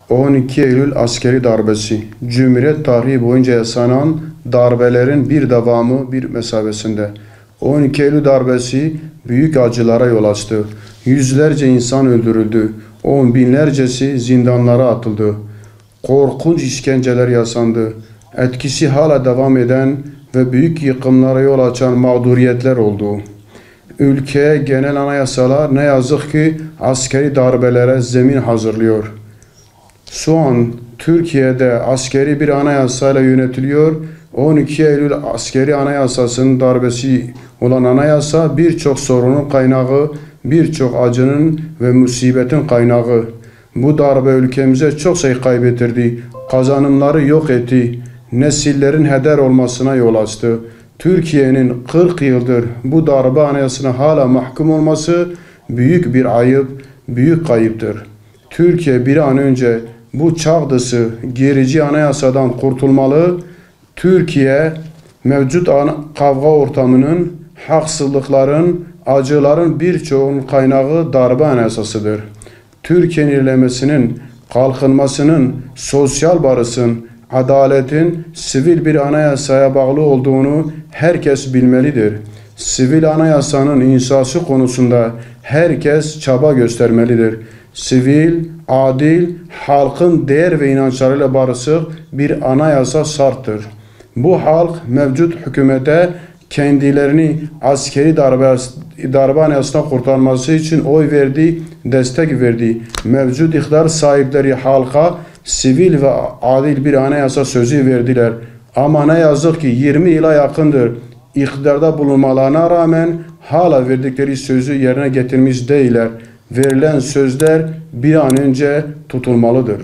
12 Eylül askeri darbesi, Cumhuriyet tarihi boyunca yaşanan darbelerin bir devamı bir mesabesinde. 12 Eylül darbesi büyük acılara yol açtı. Yüzlerce insan öldürüldü. On binlercesi zindanlara atıldı. Korkunç işkenceler yaşandı. Etkisi hala devam eden ve büyük yıkımlara yol açan mağduriyetler oldu. Ülkeye genel anayasalar ne yazık ki askeri darbelere zemin hazırlıyor. Şu an Türkiye'de askeri bir anayasayla yönetiliyor. 12 Eylül askeri anayasasının darbesi olan anayasa birçok sorunun kaynağı, birçok acının ve musibetin kaynağı. Bu darbe ülkemize çok şey kaybettirdi, kazanımları yok etti, nesillerin heder olmasına yol açtı. Türkiye'nin 40 yıldır bu darbe anayasasına hala mahkum olması büyük bir ayıp, büyük kayıptır. Türkiye bir an önce bu çağ dışı gerici anayasadan kurtulmalı. Türkiye mevcut kavga ortamının, haksızlıkların, acıların birçoğunun kaynağı darbe anayasasıdır. Türkiye'nin ilerlemesinin, kalkınmasının, sosyal barışın, adaletin sivil bir anayasaya bağlı olduğunu herkes bilmelidir. Sivil anayasanın inşası konusunda herkes çaba göstermelidir. Sivil, adil, halkın değer ve inançlarıyla barışık bir anayasa şarttır. Bu halk mevcut hükümete kendilerini askeri darbe anayasasına kurtarması için oy verdi, destek verdi. Mevcut iktidar sahipleri halka sivil ve adil bir anayasa sözü verdiler. Ama ne yazık ki 20 yıla yakındır iktidarda bulunmalarına rağmen hala verdikleri sözü yerine getirmiş değiller. Verilen sözler bir an önce tutulmalıdır.